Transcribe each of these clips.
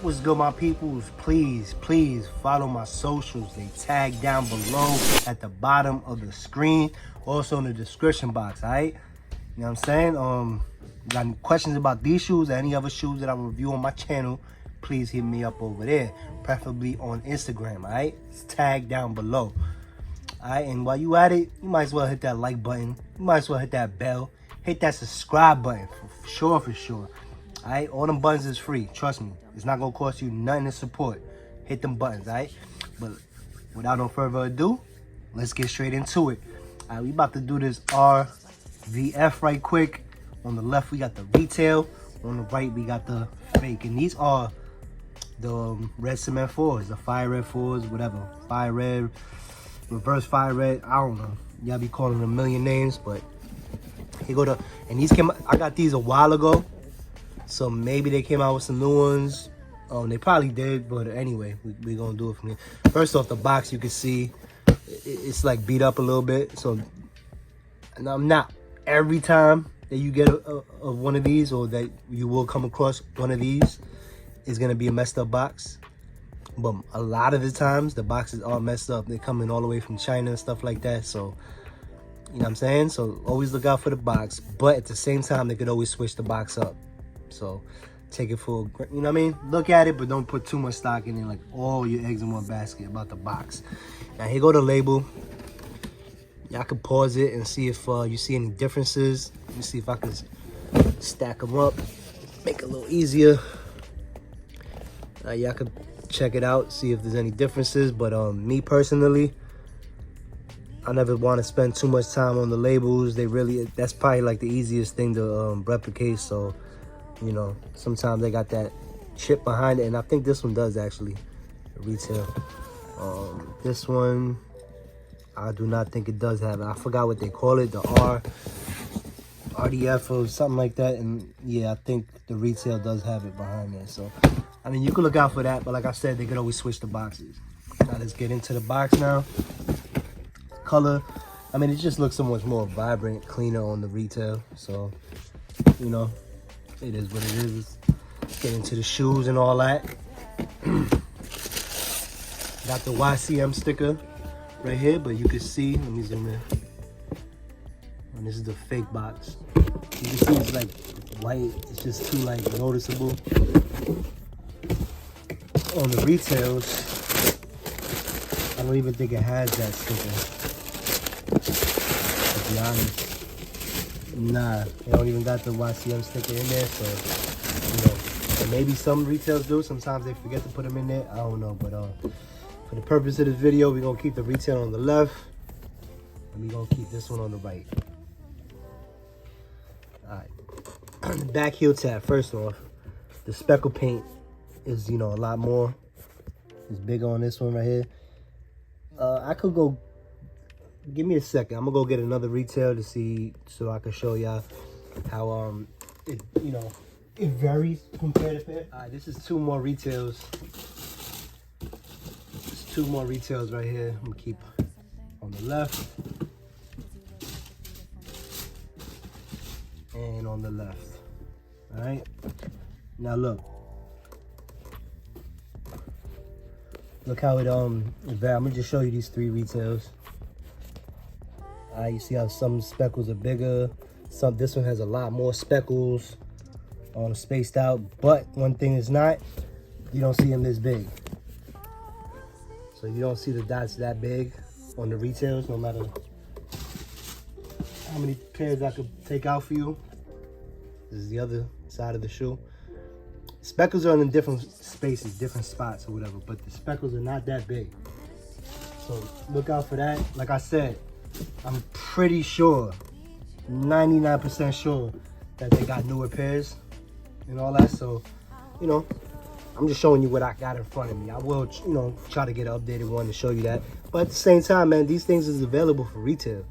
What's good, my peoples? Please follow my socials. They tag down below at the bottom of the screen, also in the description box. All right, you know what I'm saying? Got any questions about these shoes or any other shoes that I review on my channel, please hit me up over there, preferably on Instagram. All right, it's tagged down below. All right, and while you at it, you might as well hit that like button. You might as well hit that bell. Hit that subscribe button for sure. All right, all them buttons is free. Trust me, it's not gonna cost you nothing to support. Hit them buttons, all right? But without no further ado, let's get straight into it. All right, we about to do this RVF right quick. On the left, we got the retail. On the right, we got the fake. And these are the red cement 4s, the fire red 4s, whatever. Fire red, reverse fire red, I don't know. Y'all be calling them a million names, but here go the, and these came, I got these a while ago. So maybe they came out with some new ones. They probably did, but anyway, we gonna do it from here. First off the box, you can see it's like beat up a little bit. So not every time that you get a one of these, or that you will come across one of these, is gonna be a messed up box. But a lot of the times the boxes are messed up. They're coming all the way from China and stuff like that. So you know what I'm saying? So always look out for the box, but at the same time, they could always switch the box up. So take it for, you know what I mean? Look at it, but don't put too much stock in it, like all your eggs in one basket about the box. Now here go the label. Y'all can pause it and see if you see any differences. Let me see if I can stack them up, make it a little easier. Y'all can check it out, see if there's any differences. But me personally, I never want to spend too much time on the labels. That's probably like the easiest thing to replicate. So you know, sometimes they got that chip behind it, and I think this one does actually, retail. This one, I do not think it does have it. I forgot what they call it, the RDF or something like that. And yeah, I think the retail does have it behind there. So, I mean, you can look out for that, but like I said, they could always switch the boxes. Now let's get into the box now. Color, I mean, it just looks so much more vibrant, cleaner on the retail. So, you know, it is what it is. Let's get into the shoes and all that. Got the YCM sticker right here, but you can see, let me zoom in. And this is the fake box. You can see it's like white. It's just too like noticeable. On the retails, I don't even think it has that sticker, to be honest. Nah, they don't even got the YCM sticker in there, so, you know, and maybe some retails do. Sometimes they forget to put them in there. I don't know, but for the purpose of this video, we're gonna keep the retail on the left, and we're gonna keep this one on the right. All right, back heel tab. First off, the speckle paint is, you know, a lot more. It's bigger on this one right here. I could go. Give me a second. I'm gonna go get another retail to see, so I can show y'all how it, you know, it varies compared to fit. All right, this is two more retails. There's two more retails right here. I'm gonna keep on the left and on the left. All right. Now look how it I'm gonna just show you these three retails. You see how some speckles are bigger. This one has a lot more speckles, spaced out. But one thing is not, you don't see them this big. So you don't see the dots that big on the retails, no matter how many pairs I could take out for you. This is the other side of the shoe. Speckles are in different spaces, different spots or whatever, but the speckles are not that big. So look out for that. Like I said, I'm pretty sure, 99% sure, that they got newer pairs and all that. So, you know, I'm just showing you what I got in front of me. I will, you know, try to get an updated one to show you that. But at the same time, man, these things is available for retail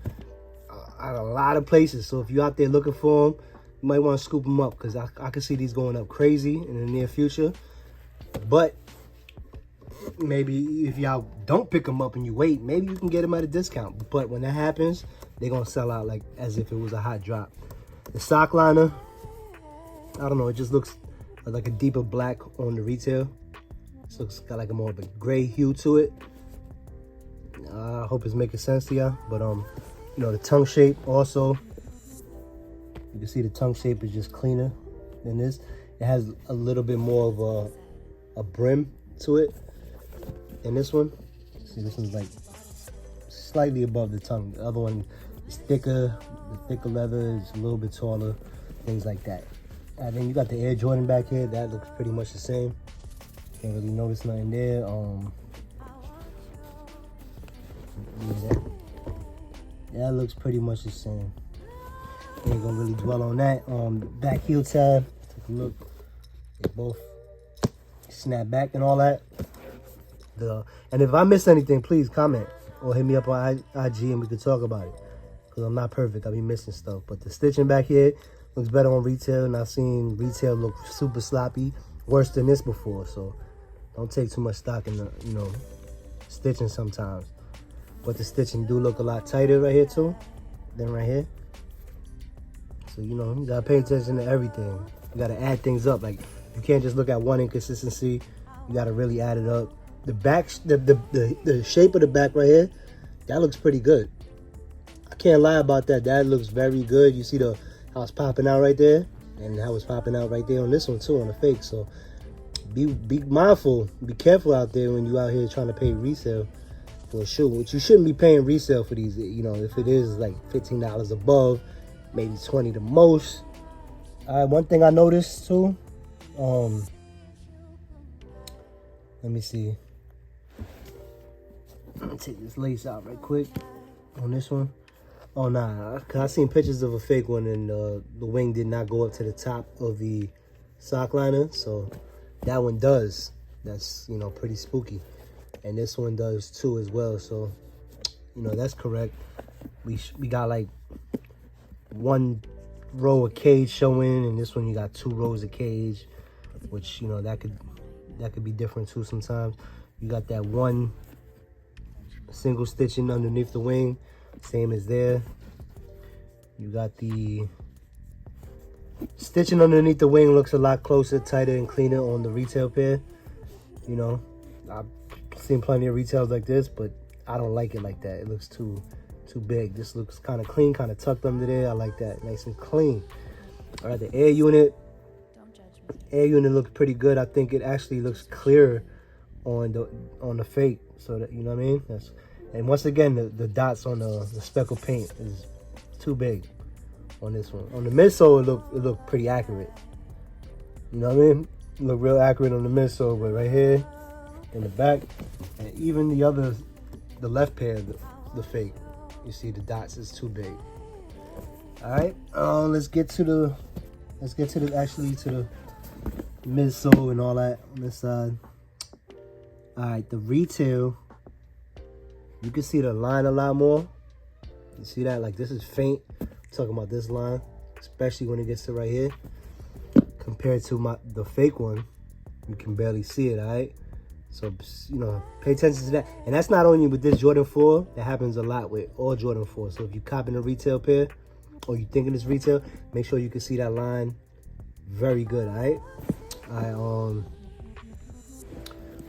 at a lot of places. So if you're out there looking for them, you might want to scoop them up, because I can see these going up crazy in the near future. But maybe if y'all don't pick them up and you wait, maybe you can get them at a discount. But when that happens, they're gonna sell out like as if it was a hot drop. The sock liner, I don't know, it just looks like a deeper black on the retail. This looks got like a more of a gray hue to it. I hope it's making sense to y'all. But you know, the tongue shape also, you can see the tongue shape is just cleaner than this. It has a little bit more of a brim to it than this one. See, this one's like slightly above the tongue. The other one is thicker. The thicker leather is a little bit taller. Things like that. And then you got the Air Jordan back here. That looks pretty much the same. Can't really notice nothing there. That looks pretty much the same. Ain't gonna really dwell on that. The back heel tab, take a look. They both snap back and all that. And if I miss anything, please comment or hit me up on IG and we can talk about it. Cause I'm not perfect, I be missing stuff. But the stitching back here looks better on retail, and I've seen retail look super sloppy, worse than this before. So don't take too much stock in the, you know, stitching sometimes. But the stitching do look a lot tighter right here too than right here. So, you know, you gotta pay attention to everything. You gotta add things up. Like, you can't just look at one inconsistency. You gotta really add it up. The back, the shape of the back right here, that looks pretty good. I can't lie about that. That looks very good. You see how it's popping out right there, and how it's popping out right there on this one too, on the fake. So be mindful, be careful out there when you out here trying to pay resale for a shoe. Which you shouldn't be paying resale for these. You know, if it is like $15 above, maybe 20 the most. One thing I noticed too, let me see. Let me take this lace out right quick on this one. Oh nah, cause I seen pictures of a fake one and the wing did not go up to the top of the sock liner, so that one does. That's, you know, pretty spooky, and this one does too as well. So, you know, that's correct. We got like one row of cage showing, and this one you got 2 rows of cage, which, you know, that could be different too sometimes. You got that one single stitching underneath the wing, same as there. You got the stitching underneath the wing looks a lot closer, tighter, and cleaner on the retail pair. You know, I've seen plenty of retails like this, but I don't like it like that. It looks too big. This looks kind of clean, kind of tucked under there. I like that, nice and clean. All right, the air unit. Don't judge me. Air unit looks pretty good. I think it actually looks clearer on the fake, so that, you know what I mean. And once again, the dots on the speckle paint is too big on this one. On the midsole, it looked pretty accurate. You know what I mean? It looked real accurate on the midsole, but right here in the back, and even the left pair, the fake, you see the dots is too big. All right, let's get to the midsole and all that on this side. All right, the retail, you can see the line a lot more. You see that? Like, this is faint. I'm talking about this line, especially when it gets to right here. Compared to the fake one, you can barely see it, all right? So, you know, pay attention to that. And that's not only with this Jordan 4. That happens a lot with all Jordan 4. So if you copping a retail pair, or you thinking it's retail, make sure you can see that line very good, all right? All right,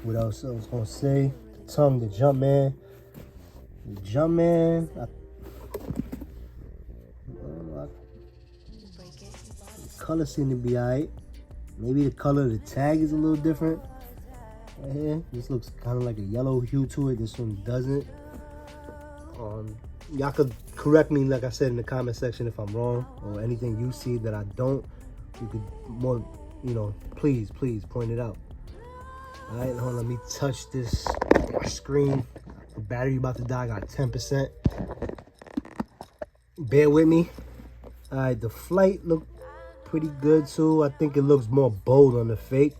what else I was gonna say? The tongue, the Jumpman. The Jumpman, the color seem to be alright. Maybe the color of the tag is a little different. Right here, this looks kind of like a yellow hue to it. This one doesn't. Y'all could correct me, like I said, in the comment section if I'm wrong, or anything you see that I don't. You could more, you know, please point it out. All right, hold on, let me touch this screen. The battery about to die. I got 10%. Bear with me. All right, the flight look pretty good too. I think it looks more bold on the fake.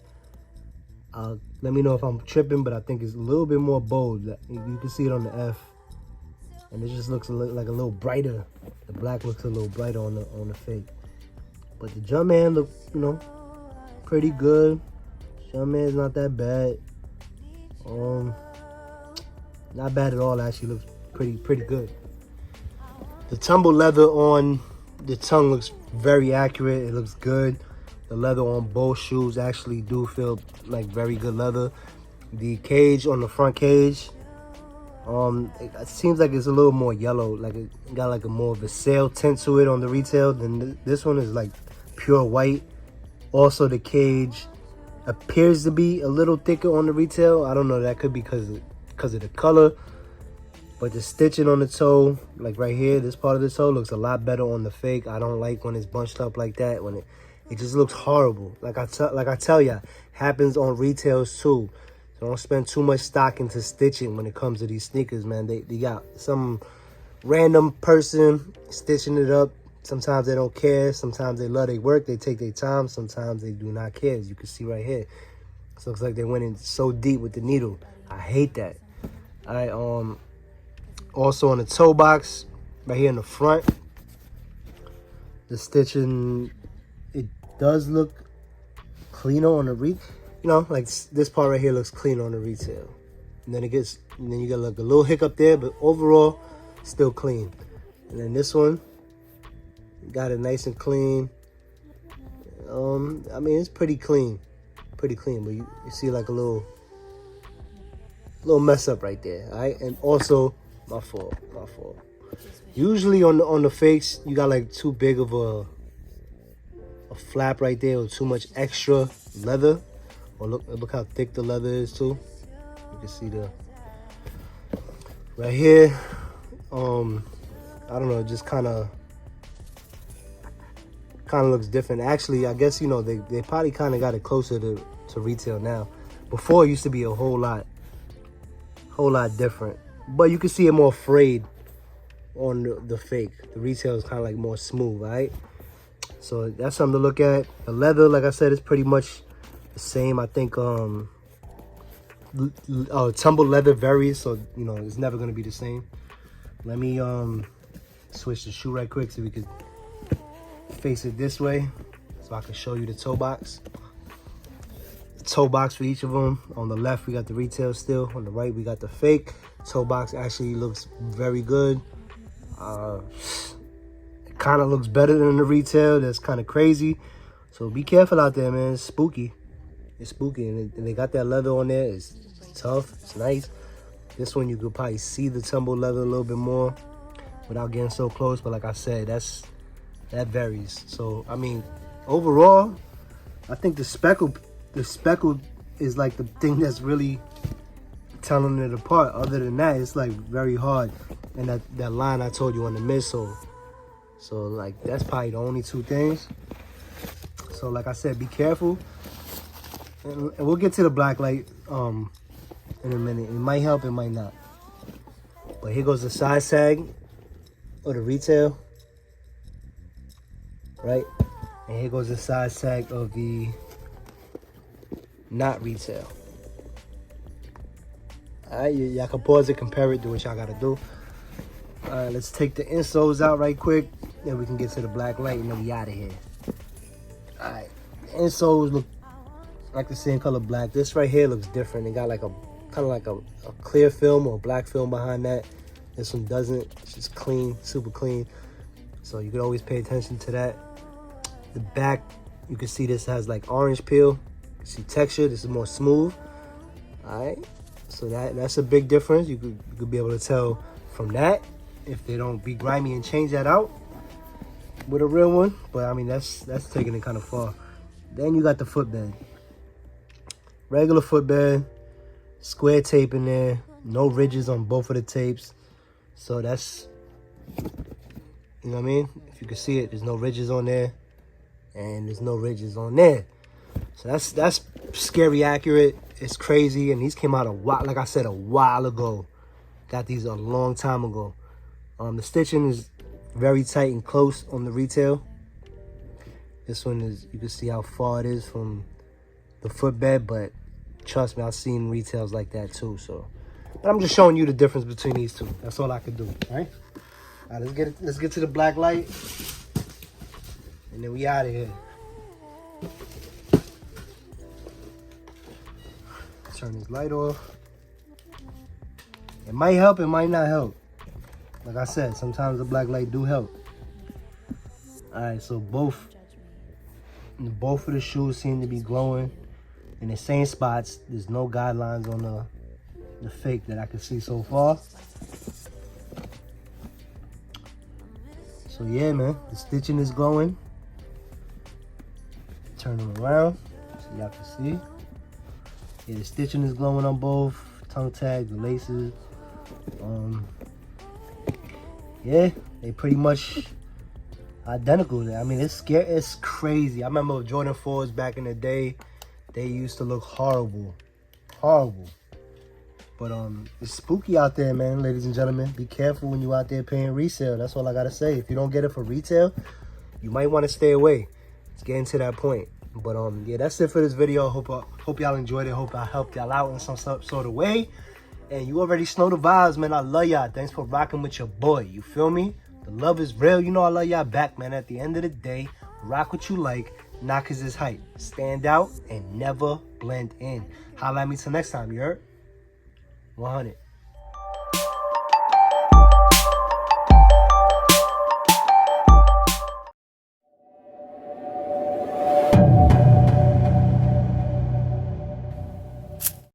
Let me know if I'm tripping, but I think it's a little bit more bold. You can see it on the F, and it just looks like a little brighter. The black looks a little brighter on the fake. But the Jumpman look, you know, pretty good. Jumpman is not that bad. Not bad at all. Actually, looks pretty good. The tumble leather on the tongue looks very accurate. It looks good. The leather on both shoes actually do feel like very good leather. The cage on the front cage, it seems like it's a little more yellow, like it got like a more of a sail tint to it on the retail. Then this one is like pure white. Also, the cage appears to be a little thicker on the retail. I don't know, that could be because of the color. But the stitching on the toe, like right here, this part of the toe looks a lot better on the fake. I don't like when it's bunched up like that. When it just looks horrible. Like I tell ya, happens on retails too. So don't spend too much stock into stitching when it comes to these sneakers, man. They got some random person stitching it up. Sometimes they don't care. Sometimes they love their work. They take their time. Sometimes they do not care, as you can see right here. It looks like they went in so deep with the needle. I hate that. All right. Also on the toe box, right here in the front, the stitching, it does look cleaner on the like this part right here looks clean on the retail. And then you get like a little hiccup there, but overall, still clean. And then this one, got it nice and clean. I mean, it's pretty clean, but you see like a little mess up right there, all right? And also, my fault. Usually on the fakes, you got like too big of a flap right there, or too much extra leather. Or look how thick the leather is too. You can see right here. I don't know, just kind of looks different. Actually, I guess, they probably kind of got it closer to retail now. Before, it used to be a whole lot different. But you can see it more frayed on the fake. The retail is kind of like more smooth, right? So that's something to look at. The leather, like I said, is pretty much the same. I think tumble leather varies, so it's never going to be the same. Let me switch the shoe right quick so we could face it this way, so I can show you the toe box. The toe box for each of them. On the left, we got the retail still. On the right, we got the fake. Toe box actually looks very good. It kind of looks better than the retail. That's kind of crazy. So be careful out there, man. It's spooky. It's spooky, and they got that leather on there. It's tough. It's nice. This one you could probably see the tumble leather a little bit more without getting so close. But like I said, that varies. So I mean, overall, I think the speckled is like the thing that's really telling it apart. Other than that, it's like very hard. And that line I told you on the midsole. So like that's probably the only two things. So like I said, be careful. And we'll get to the black light in a minute. It might help, it might not. But here goes the size tag of the retail, right? And here goes the size tag of the not retail. All right, y'all can pause it, compare it, do what y'all gotta do. All right, let's take the insoles out right quick, then we can get to the black light and then we out of here. All right, the insoles look like the same color black. This right here looks different. It got like a kind of like a clear film or black film behind that. This one doesn't. It's just clean, super clean. So you can always pay attention to that. The back, you can see this has like orange peel. You can see texture. This is more smooth. All right. So that's a big difference. You could be able to tell from that if they don't be grimy and change that out with a real one. But I mean, that's taking it kind of far. Then you got the footbed. Regular footbed, square tape in there, no ridges on both of the tapes. So that's, you know what I mean? If you can see it, there's no ridges on there, and there's no ridges on there. So that's scary accurate. It's crazy, and these came out a while, like I said, a while ago. Got these a long time ago. The stitching is very tight and close on the retail. This one is, you can see how far it is from the footbed, but trust me, I've seen retails like that too. So, but I'm just showing you the difference between these two. That's all I could do. All right. All right, let's get to the black light, and then we out of here. Turn this light off. It might help, it might not help. Like I said, sometimes the black light do help. All right, so both of the shoes seem to be glowing. in the same spots. There's no guidelines on the fake that I can see so far. So yeah, man, the stitching is glowing. Turn them around so y'all can see. Yeah, the stitching is glowing on both tongue tags, the laces. Yeah, they pretty much identical. I mean, it's crazy. I remember Jordan 4s back in the day. They used to look horrible. But it's spooky out there, man, ladies and gentlemen. Be careful when you out there paying resale. That's all I gotta say. If you don't get it for retail, you might want to stay away. It's getting to that point. But yeah, that's it for this video. Hope y'all enjoyed it. Hope I helped y'all out in some sort of way. And you already know the vibes, man. I love y'all. Thanks for rocking with your boy. You feel me? The love is real. You know I love y'all back, man. At the end of the day, rock what you like. Knock is his hype. Stand out and never blend in. Holla at me till next time, you heard? 100.